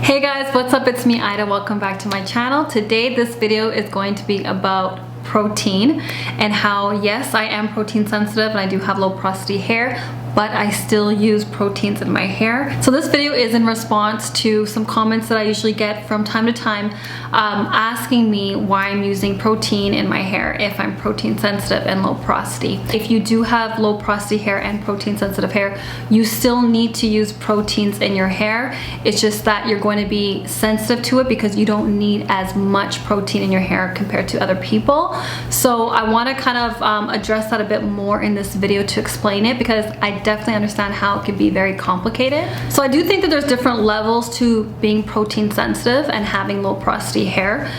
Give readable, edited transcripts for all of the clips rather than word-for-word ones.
Hey guys, what's up? It's me, Ida. Welcome back to my channel. Today this video is going to be about protein and how, yes, I am protein sensitive and I do have low porosity hair, but I still use proteins in my hair. So this video is in response to some comments that I usually get from time to time asking me why I'm using protein in my hair if I'm protein sensitive and low porosity. If you do have low porosity hair and protein sensitive hair, you still need to use proteins in your hair. It's just that you're going to be sensitive to it because you don't need as much protein in your hair compared to other people. So I want to kind of address that a bit more in this video to explain it, because I definitely understand how it can be very complicated. So I do think that there's different levels to being protein sensitive and having low porosity hair.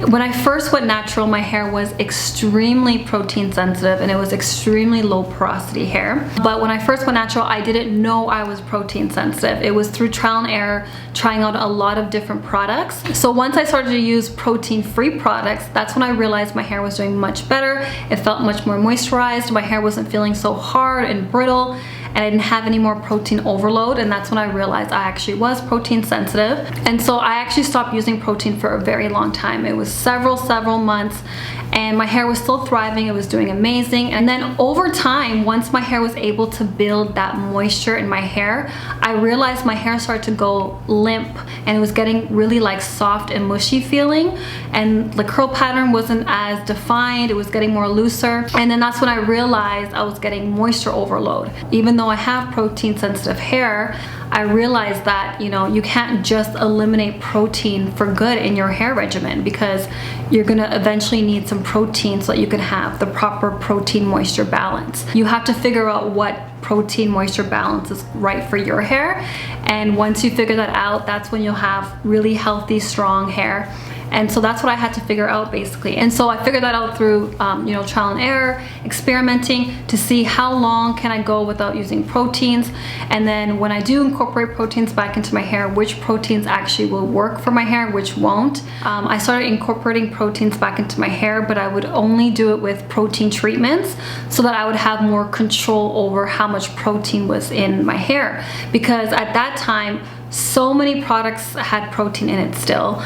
When I first went natural, my hair was extremely protein sensitive and it was extremely low porosity hair. But when I first went natural, I didn't know I was protein sensitive. It was through trial and error, trying out a lot of different products. So once I started to use protein-free products, that's when I realized my hair was doing much better. It felt much more moisturized. My hair wasn't feeling so hard and brittle, and I didn't have any more protein overload, and that's when I realized I actually was protein sensitive. And so I actually stopped using protein for a very long time. It was several months, and my hair was still thriving. It was doing amazing. And then over time, once my hair was able to build that moisture in my hair, I realized my hair started to go limp and it was getting really like soft and mushy feeling, and the curl pattern wasn't as defined. It was getting more looser. And then that's when I realized I was getting moisture overload. Even though I have protein sensitive hair, I realized that, you know, you can't just eliminate protein for good in your hair regimen, because you're gonna eventually need some protein so that you can have the proper protein moisture balance. You have to figure out what protein moisture balance is right for your hair, and once you figure that out, that's when you'll have really healthy, strong hair. And so that's what I had to figure out basically. And so I figured that out through you know, trial and error, experimenting to see how long can I go without using proteins. And then when I do incorporate proteins back into my hair, which proteins actually will work for my hair, which won't. I started incorporating proteins back into my hair, but I would only do it with protein treatments so that I would have more control over how much protein was in my hair. Because at that time, so many products had protein in it still.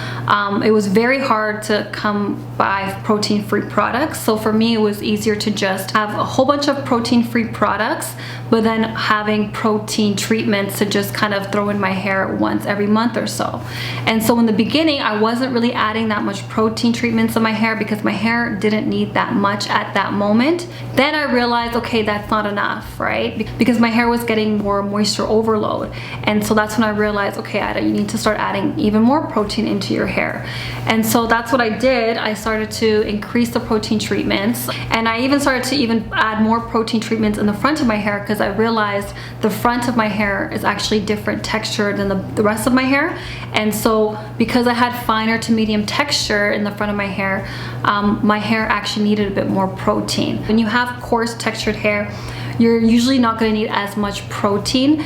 It was very hard to come by protein-free products. So for me, it was easier to just have a whole bunch of protein-free products, but then having protein treatments to just kind of throw in my hair once every month or so. And so in the beginning, I wasn't really adding that much protein treatments in my hair because my hair didn't need that much at that moment. Then I realized, okay, that's not enough, right? Because my hair was getting more moisture overload. And so that's when I realized, okay, Ida, you need to start adding even more protein into your hair. And so that's what I did. I started to increase the protein treatments, and I even started to even add more protein treatments in the front of my hair, because I realized the front of my hair is actually different texture than the rest of my hair. And so because I had finer to medium texture in the front of my hair actually needed a bit more protein. When you have coarse textured hair, you're usually not going to need as much protein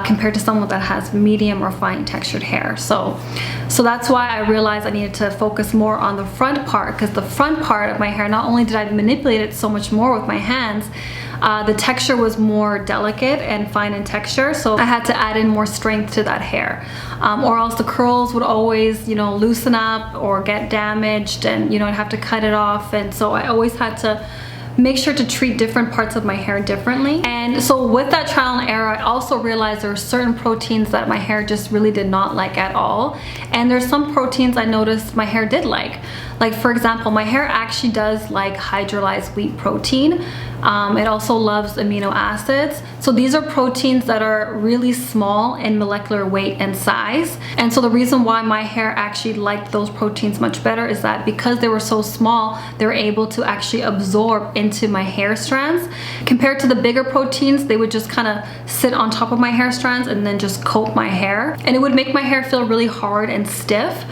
compared to someone that has medium or fine textured hair. So that's why I realized I needed to focus more on the front part, because the front part of my hair, not only did I manipulate it so much more with my hands, the texture was more delicate and fine in texture, so I had to add in more strength to that hair, or else the curls would always, you know, loosen up or get damaged, and you know, I'd have to cut it off. And so I always had to make sure to treat different parts of my hair differently. And so with that trial and error, I also realized there were certain proteins that my hair just really did not like at all, and there's some proteins I noticed my hair did like. Like for example, my hair actually does like hydrolyzed wheat protein. It also loves amino acids. So these are proteins that are really small in molecular weight and size. And so the reason why my hair actually liked those proteins much better is that because they were so small, they were able to actually absorb into my hair strands. Compared to the bigger proteins, they would just kind of sit on top of my hair strands and then just coat my hair. And it would make my hair feel really hard and stiff.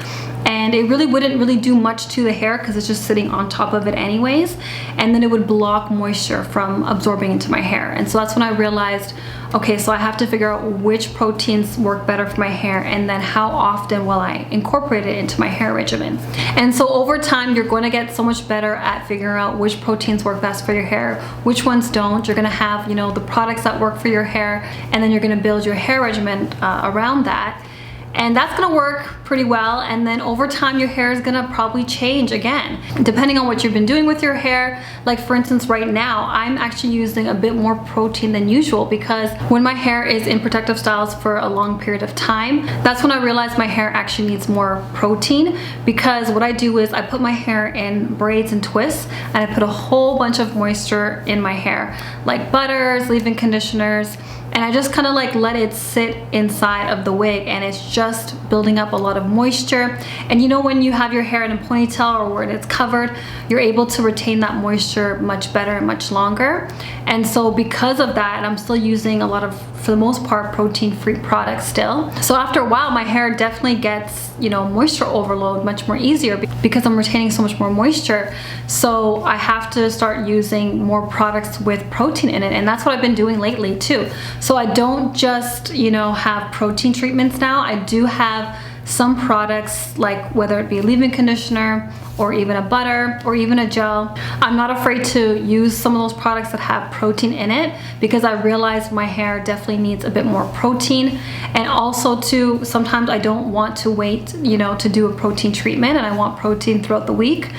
And it really wouldn't really do much to the hair because it's just sitting on top of it anyways, and then it would block moisture from absorbing into my hair. And so that's when I realized, okay, so I have to figure out which proteins work better for my hair, and then how often will I incorporate it into my hair regimen. And so over time, you're going to get so much better at figuring out which proteins work best for your hair, which ones don't. You're going to have, you know, the products that work for your hair, and then you're going to build your hair regimen around that. And that's gonna work pretty well. And then over time, your hair is gonna probably change again, depending on what you've been doing with your hair. Like for instance, right now, I'm actually using a bit more protein than usual because when my hair is in protective styles for a long period of time, that's when I realized my hair actually needs more protein, because what I do is I put my hair in braids and twists, and I put a whole bunch of moisture in my hair, like butters, leave-in conditioners, and I just kind of like let it sit inside of the wig, and it's just building up a lot of moisture. And you know, when you have your hair in a ponytail or when it's covered, you're able to retain that moisture much better and much longer. And so because of that, I'm still using a lot of, for the most part, protein-free products still. So after a while, my hair definitely gets, you know, moisture overload much more easier because I'm retaining so much more moisture. So I have to start using more products with protein in it, and that's what I've been doing lately too. So I don't just, you know, have protein treatments now. I do have some products, like whether it be a leave-in conditioner or even a butter or even a gel. I'm not afraid to use some of those products that have protein in it because I realize my hair definitely needs a bit more protein. And also too, sometimes I don't want to wait, you know, to do a protein treatment, and I want protein throughout the week.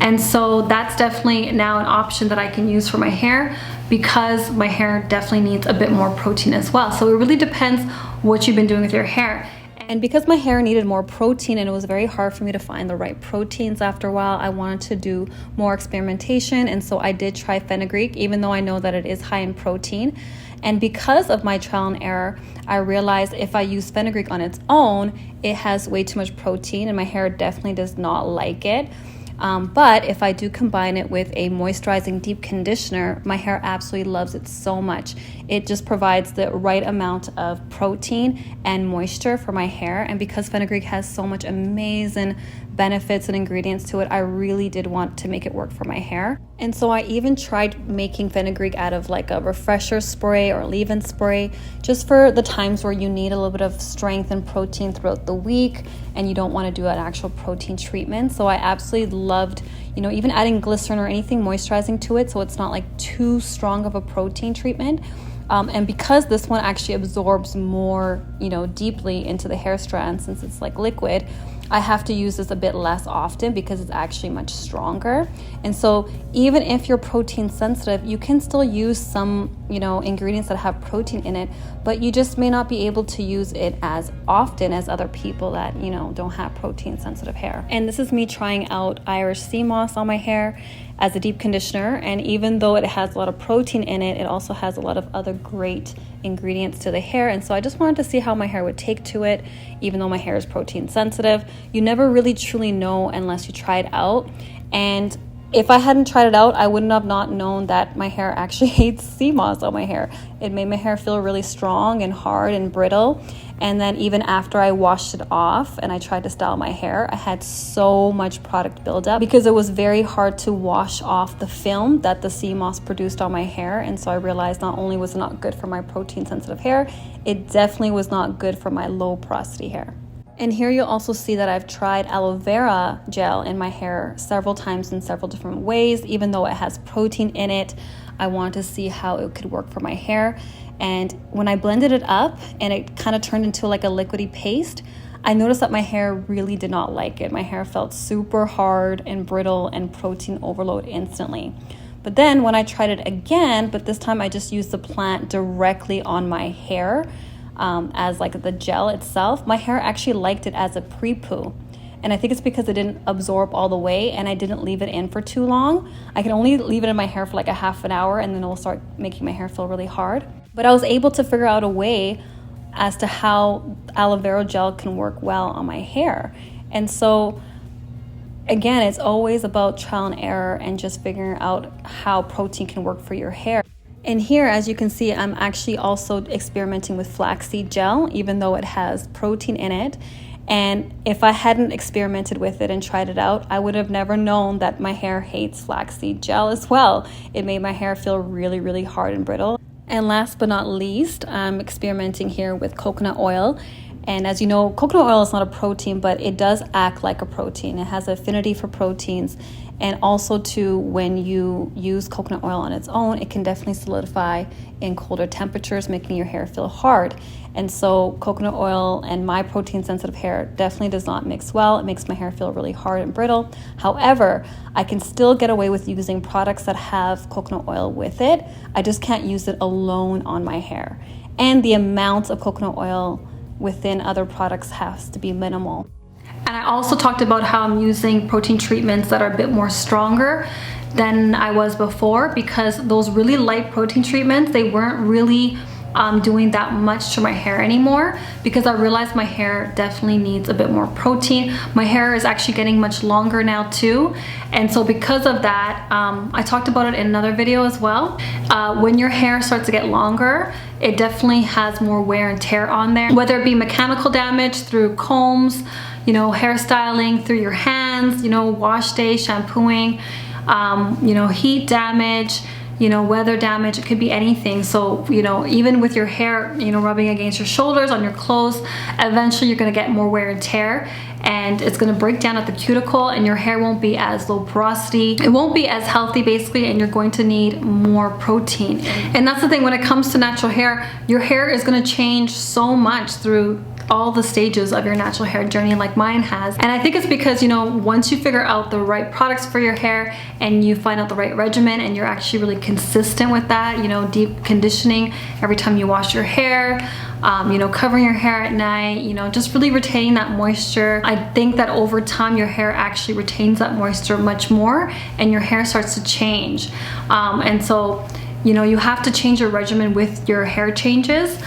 And so that's definitely now an option that I can use for my hair, because my hair definitely needs a bit more protein as well. So it really depends what you've been doing with your hair. And because my hair needed more protein and it was very hard for me to find the right proteins after a while, I wanted to do more experimentation. And so I did try fenugreek, even though I know that it is high in protein. And because of my trial and error, I realized if I use fenugreek on its own, it has way too much protein and my hair definitely does not like it. But if I do combine it with a moisturizing deep conditioner, my hair absolutely loves it so much. It just provides the right amount of protein and moisture for my hair. And because fenugreek has so much amazing benefits and ingredients to it, I really did want to make it work for my hair. And so I even tried making fenugreek out of like a refresher spray or leave-in spray, just for the times where you need a little bit of strength and protein throughout the week and you don't want to do an actual protein treatment. So I absolutely loved, you know, even adding glycerin or anything moisturizing to it, so it's not like too strong of a protein treatment. And because this one actually absorbs more, you know, deeply into the hair strand, since it's like liquid, I have to use this a bit less often because it's actually much stronger. And so even if you're protein sensitive, you can still use some, you know, ingredients that have protein in it, but you just may not be able to use it as often as other people that, you know, don't have protein sensitive hair. And this is me trying out Irish sea moss on my hair as a deep conditioner, and even though it has a lot of protein in it, it also has a lot of other great ingredients to the hair. And so I just wanted to see how my hair would take to it, even though my hair is protein sensitive. You never really truly know unless you try it out. And if I hadn't tried it out, I wouldn't have not known that my hair actually hates sea moss on my hair. It made my hair feel really strong and hard and brittle. And then even after I washed it off and I tried to style my hair, I had so much product buildup because it was very hard to wash off the film that the sea moss produced on my hair. And so I realized not only was it not good for my protein sensitive hair, it definitely was not good for my low porosity hair. And here you'll also see that I've tried aloe vera gel in my hair several times in several different ways. Even though it has protein in it, I wanted to see how it could work for my hair. And when I blended it up and it kind of turned into like a liquidy paste, I noticed that my hair really did not like it. My hair felt super hard and brittle and protein overload instantly. But then when I tried it again, but this time I just used the plant directly on my hair, as like the gel itself, my hair actually liked it as a pre-poo. And I think it's because it didn't absorb all the way and I didn't leave it in for too long. I can only leave it in my hair for like a half an hour and then it will start making my hair feel really hard. But I was able to figure out a way as to how aloe vera gel can work well on my hair. And so again, it's always about trial and error and just figuring out how protein can work for your hair. And here, as you can see, I'm actually also experimenting with flaxseed gel, even though it has protein in it. And if I hadn't experimented with it and tried it out, I would have never known that my hair hates flaxseed gel as well. It made my hair feel really, really hard and brittle. And last but not least, I'm experimenting here with coconut oil. And as you know, coconut oil is not a protein, but it does act like a protein. It has affinity for proteins. And also too, when you use coconut oil on its own, it can definitely solidify in colder temperatures, making your hair feel hard. And so coconut oil and my protein sensitive hair definitely does not mix well. It makes my hair feel really hard and brittle. However, I can still get away with using products that have coconut oil with it. I just can't use it alone on my hair. And the amount of coconut oil within other products has to be minimal. And I also talked about how I'm using protein treatments that are a bit more stronger than I was before, because those really light protein treatments, they weren't really doing that much to my hair anymore, because I realized my hair definitely needs a bit more protein. My hair is actually getting much longer now too, and so because of that, I talked about it in another video as well. When your hair starts to get longer, it definitely has more wear and tear on there, whether it be mechanical damage through combs, you know, hairstyling, through your hands, you know, wash day, shampooing, you know, heat damage, you know, weather damage. It could be anything. So, you know, even with your hair, you know, rubbing against your shoulders, on your clothes, eventually you're going to get more wear and tear, and it's going to break down at the cuticle, and your hair won't be as low porosity. It won't be as healthy basically, and you're going to need more protein. And that's the thing, when it comes to natural hair, your hair is going to change so much through all the stages of your natural hair journey, like mine has. And I think it's because, you know, once you figure out the right products for your hair and you find out the right regimen and you're actually really consistent with that, you know, deep conditioning every time you wash your hair, you know, covering your hair at night, you know, just really retaining that moisture. I think that over time your hair actually retains that moisture much more, and your hair starts to change. And so, you know, you have to change your regimen with your hair changes.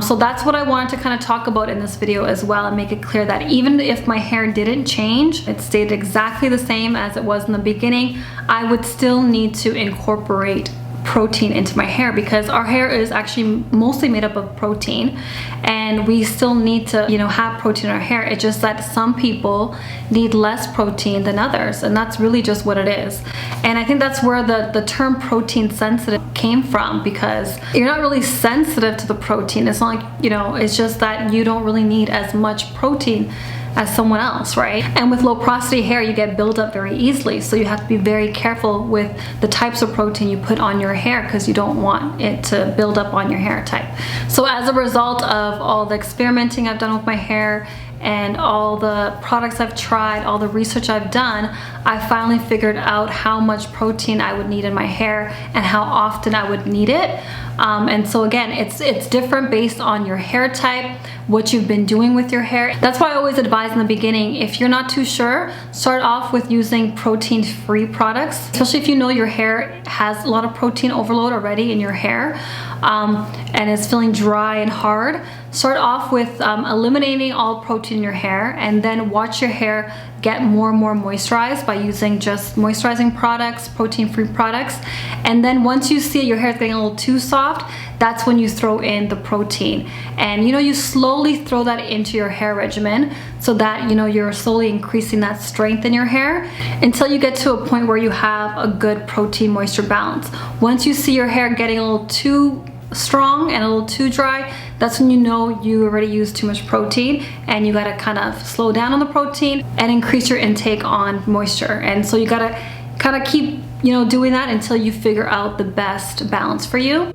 So that's what I wanted to kind of talk about in this video as well, and make it clear that even if my hair didn't change, it stayed exactly the same as it was in the beginning, I would still need to incorporate protein into my hair, because our hair is actually mostly made up of protein, and we still need to, you know, have protein in our hair. It's just that some people need less protein than others, and that's really just what it is. And I think that's where the term protein sensitive came from, because you're not really sensitive to the protein. It's not like, you know, it's just that you don't really need as much protein as someone else, right? And with low porosity hair, you get buildup very easily, so you have to be very careful with the types of protein you put on your hair, because you don't want it to build up on your hair type. So as a result of all the experimenting I've done with my hair and all the products I've tried, all the research I've done, I finally figured out how much protein I would need in my hair and how often I would need it. And so again, it's different based on your hair type, what you've been doing with your hair. That's why I always advise in the beginning, if you're not too sure, start off with using protein-free products, especially if you know your hair has a lot of protein overload already in your hair, and it's feeling dry and hard. Start off with eliminating all protein in your hair, and then watch your hair get more and more moisturized by using just moisturizing products, protein-free products. And then once you see your hair is getting a little too soft, that's when you throw in the protein. And you know, you slowly throw that into your hair regimen, so that, you know, you're slowly increasing that strength in your hair until you get to a point where you have a good protein moisture balance. Once you see your hair getting a little too strong and a little too dry, that's when you know you already used too much protein, and you gotta kind of slow down on the protein and increase your intake on moisture. And so you gotta kind of keep, you know, doing that until you figure out the best balance for you.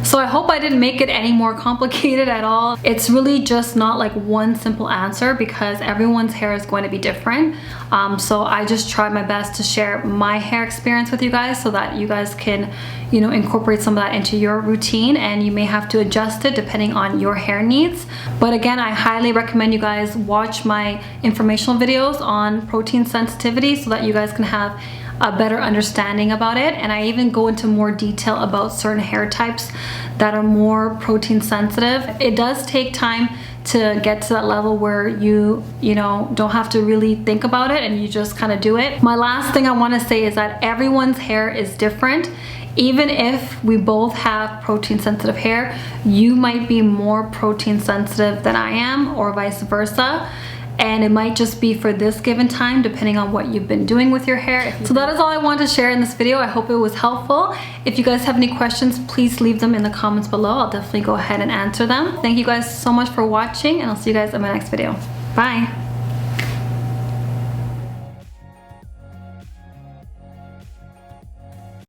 So I hope I didn't make it any more complicated at all. It's really just not like one simple answer, because everyone's hair is going to be different. So I just tried my best to share my hair experience with you guys, so that you guys can, you know, incorporate some of that into your routine, and you may have to adjust it depending on your hair needs. But again, I highly recommend you guys watch my informational videos on protein sensitivity, so that you guys can have a better understanding about it. And I even go into more detail about certain hair types that are more protein sensitive. It does take time to get to that level where you know, don't have to really think about it, and you just kind of do it. My last thing I want to say is that everyone's hair is different. Even if we both have protein sensitive hair, you might be more protein sensitive than I am, or vice versa. And it might just be for this given time, depending on what you've been doing with your hair. So that is all I wanted to share in this video. I hope it was helpful. If you guys have any questions, please leave them in the comments below. I'll definitely go ahead and answer them. Thank you guys so much for watching, and I'll see you guys in my next video. Bye.